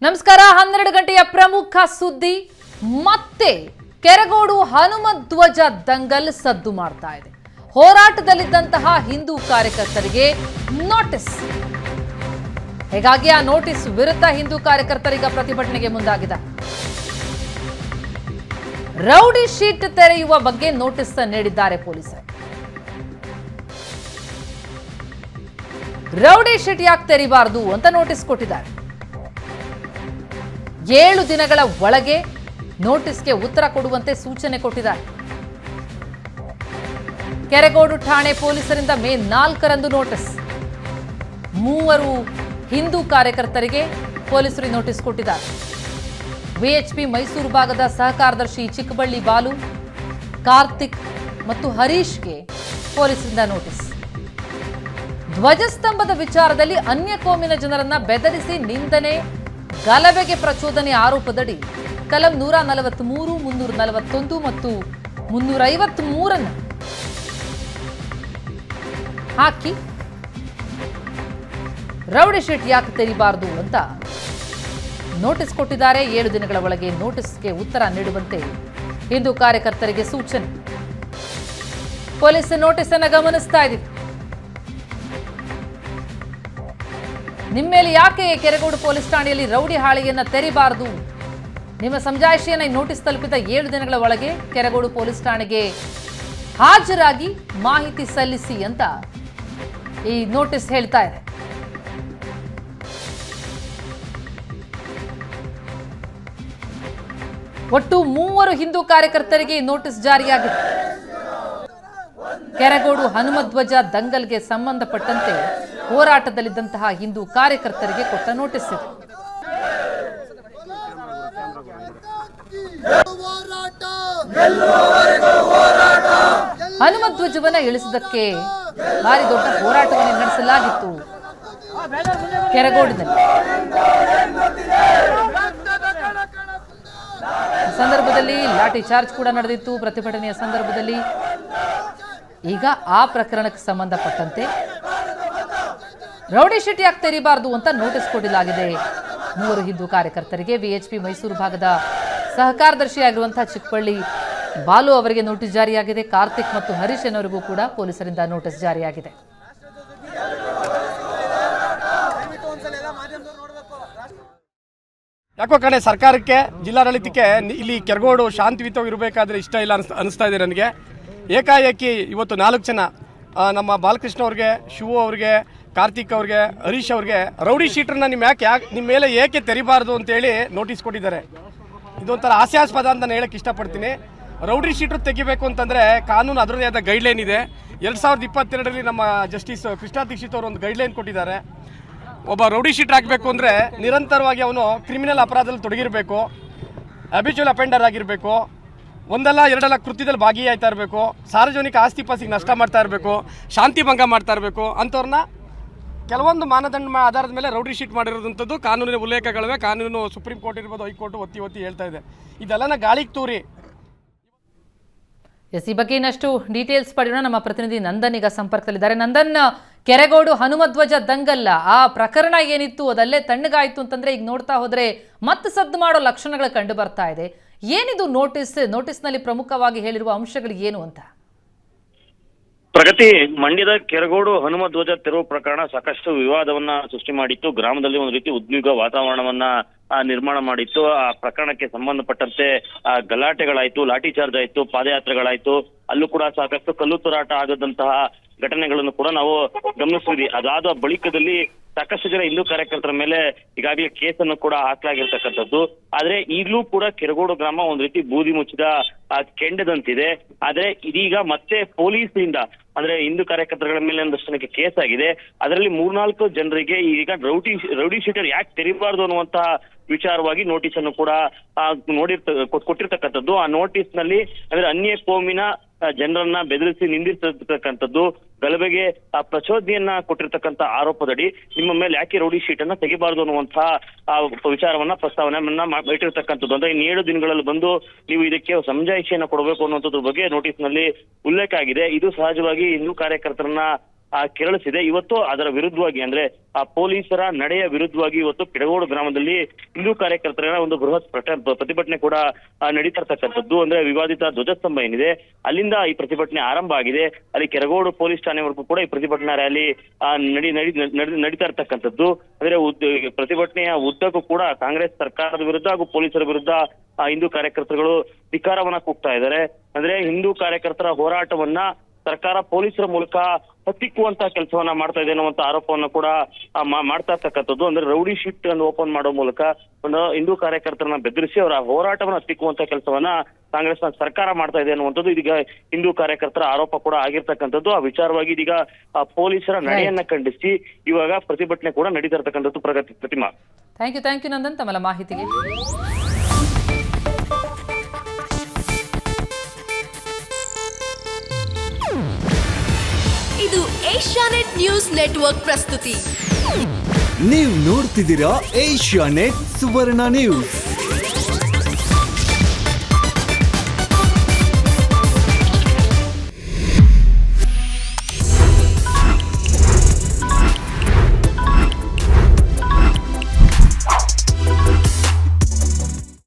ನಮಸ್ಕಾರ 12 ಗಂಟೆಯ ಪ್ರಮುಖ ಸುದ್ದಿ ಮತ್ತೆ ಕೆರಗೋಡು ಹನುಮಧ್ವಜ ದಂಗಲ್ ಸದ್ದು ಮಾಡ್ತಾ ಇದೆ. ಹೋರಾಟದಲ್ಲಿದ್ದಂತಹ ಹಿಂದೂ ಕಾರ್ಯಕರ್ತರಿಗೆ ನೋಟಿಸ್. ಹೀಗಾಗಿ ಆ ನೋಟಿಸ್ ವಿರುದ್ಧ ಹಿಂದೂ ಕಾರ್ಯಕರ್ತರಿಗೆ ಪ್ರತಿಭಟನೆಗೆ ಮುಂದಾಗಿದೆ. ರೌಡಿ ಶೀಟ್ ತೆರೆಯುವ ಬಗ್ಗೆ ನೋಟಿಸ್ ನೀಡಿದ್ದಾರೆ ಪೊಲೀಸರು. ರೌಡಿ ಶೀಟ್ ಯಾಕೆ ತೆರಿಬಾರದು ಅಂತ ನೋಟಿಸ್ ಕೊಟ್ಟಿದ್ದಾರೆ. 7 ದಿನಗಳ ಒಳಗೆ ನೋಟಿಸ್ಗೆ ಉತ್ತರ ಕೊಡುವಂತೆ ಸೂಚನೆ ಕೊಟ್ಟಿದ್ದಾರೆ. ಕೆರಗೋಡು ಠಾಣೆ ಪೊಲೀಸರಿಂದ ಮೇ 4ರಂದು ನೋಟಿಸ್. 3 ಹಿಂದೂ ಕಾರ್ಯಕರ್ತರಿಗೆ ಪೊಲೀಸರು ನೋಟಿಸ್ ಕೊಟ್ಟಿದ್ದಾರೆ. ವಿಎಚ್ಪಿ ಮೈಸೂರು ಭಾಗದ ಸಹ ಕಾರ್ಯದರ್ಶಿ ಚಿಕ್ಕಬಳ್ಳಿ ಬಾಲು, ಕಾರ್ತಿಕ್ ಮತ್ತು ಹರೀಶ್ಗೆ ಪೊಲೀಸರಿಂದ ನೋಟಿಸ್. ಧ್ವಜಸ್ತಂಭದ ವಿಚಾರದಲ್ಲಿ ಅನ್ಯ ಕೋಮಿನ ಜನರನ್ನ ಬೆದರಿಸಿ ನಿಂದನೆ, ಗಲಭೆಗೆ ಪ್ರಚೋದನೆ ಆರೋಪದಡಿ ಕಲಂ 143, 341 ಮತ್ತು 353 ಹಾಕಿ ರೌಡಿ ಶೀಟ್ ಯಾಕೆ ತೆರಿಬಾರದು ಅಂತ ನೋಟಿಸ್ ಕೊಟ್ಟಿದ್ದಾರೆ. 7 ದಿನಗಳ ಒಳಗೆ ನೋಟಿಸ್ಗೆ ಉತ್ತರ ನೀಡುವಂತೆ ಹಿಂದೂ ಕಾರ್ಯಕರ್ತರಿಗೆ ಸೂಚನೆ. ಪೊಲೀಸ್ ನೋಟಿಸ್ ಅನ್ನು ಗಮನಿಸ್ತಾ ಇದ್ದೀವಿ. ನಿಮ್ಮ ಮೇಲೆ ಯಾಕೆ ಕೆರಗೋಡು ಪೊಲೀಸ್ ಠಾಣೆಯಲ್ಲಿ ರೌಡಿ ಹಾಳೆಯನ್ನ ತೆರಿಬಾರದು? ನಿಮ್ಮ ಸಮಜಾಯಿಷಿಯನ್ನ ನೋಟಿಸ್ ತಲುಪಿದ 7 ದಿನಗಳ ಒಳಗೆ ಕೆರಗೋಡು ಪೊಲೀಸ್ ಠಾಣೆಗೆ ಹಾಜರಾಗಿ ಮಾಹಿತಿ ಸಲ್ಲಿಸಿ ಅಂತ ಈ ನೋಟಿಸ್ ಹೇಳ್ತಾ ಇದೆ. ಒಟ್ಟು 3 ಹಿಂದೂ ಕಾರ್ಯಕರ್ತರಿಗೆ ನೋಟಿಸ್ ಜಾರಿಯಾಗಿದೆ. ಕೆರಗೋಡು ಹನುಮಧ್ವಜ ದಂಗಲ್ಗೆ ಸಂಬಂಧಪಟ್ಟಂತೆ ಹೋರಾಟದಲ್ಲಿದ್ದಂತಹ ಹಿಂದೂ ಕಾರ್ಯಕರ್ತರಿಗೆ ಕೊಟ್ಟ ನೋಟಿಸ್ ಇದೆ. ಹನುಮಧ್ವಜವನ್ನ ಇಳಿಸಿದ್ದಕ್ಕೆ ಭಾರಿ ದೊಡ್ಡ ಹೋರಾಟವನ್ನು ನಡೆಸಲಾಗಿತ್ತು ಕೆರಗೋಡಿನಲ್ಲಿ. ಸಂದರ್ಭದಲ್ಲಿ ಲಾಠಿ ಚಾರ್ಜ್ ಕೂಡ ನಡೆದಿತ್ತು. ಪ್ರತಿಭಟನೆಯ ಸಂದರ್ಭದಲ್ಲಿ ಈಗ ಆ ಪ್ರಕರಣಕ್ಕೆ ಸಂಬಂಧಪಟ್ಟಂತೆ ರೌಡಿ ಶೀಟ್ ಯಾಕೆ ತೆರಿಬಾರದು ಅಂತ ನೋಟಿಸ್ ಕೊಡಲಾಗಿದೆ 3 ಹಿಂದೂ ಕಾರ್ಯಕರ್ತರಿಗೆ. ವಿಎಚ್ಪಿ ಮೈಸೂರು ಭಾಗದ ಸಹ ಕಾರ್ಯದರ್ಶಿಯಾಗಿರುವಂತಹ ಚಿಕ್ಕಬಳ್ಳಿ ಬಾಲು ಅವರಿಗೆ ನೋಟಿಸ್ ಜಾರಿಯಾಗಿದೆ. ಕಾರ್ತಿಕ್ ಮತ್ತು ಹರೀಶ್ ಅವರಿಗೂ ಕೂಡ ಪೊಲೀಸರಿಂದ ನೋಟಿಸ್ ಜಾರಿಯಾಗಿದೆ. ಯಾಕೋ ಕಡೆ ಸರ್ಕಾರಕ್ಕೆ, ಜಿಲ್ಲಾಡಳಿತಕ್ಕೆ ಇಲ್ಲಿ ಕೆರಗೋಡು ಶಾಂತಿಯುತವಾಗಿ ಇರಬೇಕಾದ್ರೆ ಇಷ್ಟ ಇಲ್ಲ ಅನಿಸ್ತಾ ಇದೆ ನನಗೆ. ಏಕಾಏಕಿ ಇವತ್ತು 4 ಜನ ನಮ್ಮ ಬಾಲಕೃಷ್ಣ ಅವ್ರಿಗೆ, ಶಿವು ಅವ್ರಿಗೆ, ಕಾರ್ತಿಕ್ ಅವ್ರಿಗೆ, ಹರೀಶ್ ಅವ್ರಿಗೆ ರೌಡಿ ಶೀಟ್ರನ್ನ ನಿಮ್ಮ ಮೇಲೆ ಏಕೆ ತೆರಿಬಾರ್ದು ಅಂತೇಳಿ ನೋಟಿಸ್ ಕೊಟ್ಟಿದ್ದಾರೆ. ಇದೊಂಥರ ಹಾಸ್ಯಾಸ್ಪದ ಅಂತ ನಾನು ಹೇಳಕ್ಕೆ ಇಷ್ಟಪಡ್ತೀನಿ. ರೌಡಿ ಶೀಟ್ರು ತೆಗಿಬೇಕು ಅಂತಂದರೆ ಕಾನೂನು ಅದರದೇ ಆದ ಗೈಡ್ಲೈನ್ ಇದೆ. 2022ರಲ್ಲಿ ನಮ್ಮ ಜಸ್ಟಿಸ್ ಕೃಷ್ಣ ದೀಕ್ಷಿತ್ ಅವರು ಒಂದು ಗೈಡ್ಲೈನ್ ಕೊಟ್ಟಿದ್ದಾರೆ. ಒಬ್ಬ ರೌಡಿ ಶೀಟರ್ ಆಗಬೇಕು ಅಂದರೆ ನಿರಂತರವಾಗಿ ಅವನು ಕ್ರಿಮಿನಲ್ ಅಪರಾಧದಲ್ಲಿ ತೊಡಗಿರಬೇಕು, ಹ್ಯಾಬಿಚುವಲ್ ಅಫೆಂಡರ್ ಆಗಿರಬೇಕು, ಒಂದಲ್ಲ ಎರಡಲ್ಲ ಕೃತ್ಯದಲ್ಲಿ ಭಾಗಿಯಾಗ್ತಾ ಇರಬೇಕು, ಸಾರ್ವಜನಿಕ ಆಸ್ತಿ ಪಾಸ್ತಿಗೆ ನಷ್ಟ ಮಾಡ್ತಾ ಇರಬೇಕು, ಶಾಂತಿ ಭಂಗ ಮಾಡ್ತಾ ಇರಬೇಕು. ಅಂಥವ್ರನ್ನ ಕೆಲವೊಂದು ಮಾನದಂಡ ಆಧಾರದ ಮೇಲೆ ರೌಡಿ ಶೀಟ್ ಮಾಡಿರೋದಂಥದ್ದು ಕಾನೂನಿನ ಉಲ್ಲೇಖಗಳಿವೆ. ಕಾನೂನು ಸುಪ್ರೀಂ ಕೋರ್ಟ್ ಇರ್ಬೋದು, ಹೈಕೋರ್ಟ್ ಒತ್ತಿ ಹೇಳ್ತಾ ಇದೆ. ಇದೆಲ್ಲನ ಗಾಳಿಗೆ ತೂರಿ. ಈ ಬಗ್ಗೆ ಇನ್ನಷ್ಟು ಡೀಟೇಲ್ಸ್ ಪಡೆಯೋಣ. ನಮ್ಮ ಪ್ರತಿನಿಧಿ ನಂದನ್ ಈಗ ಸಂಪರ್ಕದಲ್ಲಿದ್ದಾರೆ. ನಂದನ್, ಕೆರಗೋಡು ಹನುಮಧ್ವಜ ದಂಗಲ್ಲ ಆ ಪ್ರಕರಣ ಏನಿತ್ತು ಅದಲ್ಲೇ ತಣ್ಣಗಾಯ್ತು ಅಂತಂದ್ರೆ ಈಗ ನೋಡ್ತಾ ಹೋದ್ರೆ ಮತ್ತೆ ಸದ್ದು ಮಾಡೋ ಲಕ್ಷಣಗಳು ಕಂಡು ಬರ್ತಾ ಇದೆ. ಏನಿದು ನೋಟಿಸ್ನಲ್ಲಿ ಪ್ರಮುಖವಾಗಿ ಹೇಳಿರುವ ಅಂಶಗಳು ಏನು ಅಂತ? ಪ್ರಗತಿ, ಮಂಡ್ಯದ ಕೆರಗೋಡು ಹನುಮಧ್ವಜ ತೆರವು ಪ್ರಕರಣ ಸಾಕಷ್ಟು ವಿವಾದವನ್ನ ಸೃಷ್ಟಿ ಮಾಡಿತ್ತು. ಗ್ರಾಮದಲ್ಲಿ ಒಂದು ರೀತಿ ಉದ್ವಿಗ್ನ ವಾತಾವರಣವನ್ನ ನಿರ್ಮಾಣ ಮಾಡಿತ್ತು. ಆ ಪ್ರಕರಣಕ್ಕೆ ಸಂಬಂಧಪಟ್ಟಂತೆ ಗಲಾಟೆಗಳಾಯ್ತು, ಲಾಠಿ ಚಾರ್ಜ್ ಆಯ್ತು, ಪಾದಯಾತ್ರೆಗಳಾಯ್ತು. ಅಲ್ಲೂ ಕೂಡ ಸಾಕಷ್ಟು ಕಲ್ಲು ತೂರಾಟ ಆಗದಂತಹ ಘಟನೆಗಳನ್ನು ಕೂಡ ನಾವು ಗಮನಿಸಿದ್ವಿ. ಅದಾದ ಬಳಿಕದಲ್ಲಿ ಸಾಕಷ್ಟು ಜನ ಹಿಂದೂ ಕಾರ್ಯಕರ್ತರ ಮೇಲೆ ಈಗಾಗಲೇ ಕೇಸನ್ನು ಕೂಡ ಹಾಕಲಾಗಿರ್ತಕ್ಕಂಥದ್ದು. ಆದ್ರೆ ಈಗಲೂ ಕೂಡ ಕೆರಗೋಡು ಗ್ರಾಮ ಒಂದು ರೀತಿ ಬೂದಿ ಮುಚ್ಚಿದ ಕೆಂಡದಂತಿದೆ. ಆದ್ರೆ ಇದೀಗ ಮತ್ತೆ ಪೊಲೀಸರಿಂದ ಅಂದ್ರೆ ಹಿಂದೂ ಕಾರ್ಯಕರ್ತರ ಮೇಲೆ ಒಂದಷ್ಟು ಜನಕ್ಕೆ ಕೇಸ್ ಆಗಿದೆ. ಅದರಲ್ಲಿ 3-4 ಜನರಿಗೆ ಈಗ ರೌಡಿ ಶೀಟರ್ ಯಾಕೆ ತೆರಿಬಾರ್ದು ಅನ್ನುವಂತಹ ವಿಚಾರವಾಗಿ ನೋಟಿಸ್ ಅನ್ನು ಕೂಡ ಕೊಟ್ಟಿರ್ತಕ್ಕಂಥದ್ದು. ಆ ನೋಟಿಸ್ ನಲ್ಲಿ ಅಂದ್ರೆ ಅನ್ಯ ಕೋಮಿನ ಜನರನ್ನ ಬೆದರಿಸಿ ನಿಂದಿರ್ತಕ್ಕಂಥದ್ದು, ಗಲಭೆಗೆ ಪ್ರಚೋದನೆಯನ್ನ ಕೊಟ್ಟಿರ್ತಕ್ಕಂಥ ಆರೋಪದಡಿ ನಿಮ್ಮ ಮೇಲೆ ಯಾಕೆ ರೌಡಿ ಶೀಟ್ ಅನ್ನ ತೆಗಿಬಾರ್ದು ಅನ್ನುವಂತಹ ವಿಚಾರವನ್ನ ಪ್ರಸ್ತಾವನೆಯನ್ನ ಇಟ್ಟಿರ್ತಕ್ಕಂಥದ್ದು. ಅಂದ್ರೆ 7 ದಿನಗಳಲ್ಲಿ ಬಂದು ನೀವು ಇದಕ್ಕೆ ಸಮಜಾಯಿಷಿಯನ್ನ ಕೊಡಬೇಕು ಅನ್ನುವಂಥದ್ರ ಬಗ್ಗೆ ನೋಟಿಸ್ ನಲ್ಲಿ ಉಲ್ಲೇಖ ಆಗಿದೆ. ಇದು ಸಹಜವಾಗಿ ಹಿಂದೂ ಕಾರ್ಯಕರ್ತರನ್ನ ಕೆರಳಿಸಿದೆ. ಇವತ್ತು ಅದರ ವಿರುದ್ಧವಾಗಿ ಅಂದ್ರೆ ಆ ಪೊಲೀಸರ ನಡೆಯ ವಿರುದ್ಧವಾಗಿ ಇವತ್ತು ಕೆರಗೋಡು ಗ್ರಾಮದಲ್ಲಿ ಹಿಂದೂ ಕಾರ್ಯಕರ್ತರ ಒಂದು ಬೃಹತ್ ಪ್ರತಿಭಟನೆ ಕೂಡ ನಡೀತಾ ಇರ್ತಕ್ಕಂಥದ್ದು. ಅಂದ್ರೆ ವಿವಾದಿತ ಧ್ವಜಸ್ತಂಭ ಏನಿದೆ ಅಲ್ಲಿಂದ ಈ ಪ್ರತಿಭಟನೆ ಆರಂಭ ಆಗಿದೆ. ಅಲ್ಲಿ ಕೆರಗೋಡು ಪೊಲೀಸ್ ಠಾಣೆವರೆಗೂ ಕೂಡ ಈ ಪ್ರತಿಭಟನಾ ರ್ಯಾಲಿ ನಡೀತಾ ಇರ್ತಕ್ಕಂಥದ್ದು. ಅಂದ್ರೆ ಪ್ರತಿಭಟನೆಯ ಉದ್ದಕ್ಕೂ ಕೂಡ ಕಾಂಗ್ರೆಸ್ ಸರ್ಕಾರದ ವಿರುದ್ಧ ಹಾಗೂ ಪೊಲೀಸರ ವಿರುದ್ಧ ಹಿಂದೂ ಕಾರ್ಯಕರ್ತರುಗಳು ಧಿಕ್ಕಾರವನ್ನ ಕೂಗ್ತಾ ಇದ್ದಾರೆ. ಅಂದ್ರೆ ಹಿಂದೂ ಕಾರ್ಯಕರ್ತರ ಹೋರಾಟವನ್ನ ಸರ್ಕಾರ ಪೊಲೀಸರ ಮೂಲಕ ಹತ್ತಿಕ್ಕುವಂತ ಕೆಲಸವನ್ನ ಮಾಡ್ತಾ ಇದೆ ಅನ್ನುವಂತ ಆರೋಪವನ್ನು ಕೂಡ ಮಾಡ್ತಾ ಇರ್ತಕ್ಕಂಥದ್ದು. ಅಂದ್ರೆ ರೌಡಿ ಶೀಟ್ ಅನ್ನು ಓಪನ್ ಮಾಡೋ ಮೂಲಕ ಒಂದು ಹಿಂದೂ ಕಾರ್ಯಕರ್ತರನ್ನ ಬೆದರಿಸಿ ಅವರ ಹೋರಾಟವನ್ನು ಹತ್ತಿಕ್ಕುವಂತ ಕೆಲಸವನ್ನ ಕಾಂಗ್ರೆಸ್ನ ಸರ್ಕಾರ ಮಾಡ್ತಾ ಇದೆ ಅನ್ನುವಂಥದ್ದು ಇದೀಗ ಹಿಂದೂ ಕಾರ್ಯಕರ್ತರ ಆರೋಪ ಕೂಡ ಆಗಿರ್ತಕ್ಕಂಥದ್ದು. ಆ ವಿಚಾರವಾಗಿ ಇದೀಗ ಪೊಲೀಸರ ನಡೆಯನ್ನ ಖಂಡಿಸಿ ಇವಾಗ ಪ್ರತಿಭಟನೆ ಕೂಡ ನಡೀತಾ ಇರ್ತಕ್ಕಂಥದ್ದು. ಪ್ರತಿಮಾ, ಥ್ಯಾಂಕ್ ಯು ನಂದನ್ ತಮ್ಮ ಮಾಹಿತಿಗೆ. ಇದು ಏಷ್ಯಾನೆಟ್ ನ್ಯೂಸ್ ನೆಟ್ವರ್ಕ್ ಪ್ರಸ್ತುತಿ. ನೀವು ನೋಡ್ತಿದ್ದೀರಾ ಏಷ್ಯಾನೆಟ್ ಸುವರ್ಣ ನ್ಯೂಸ್.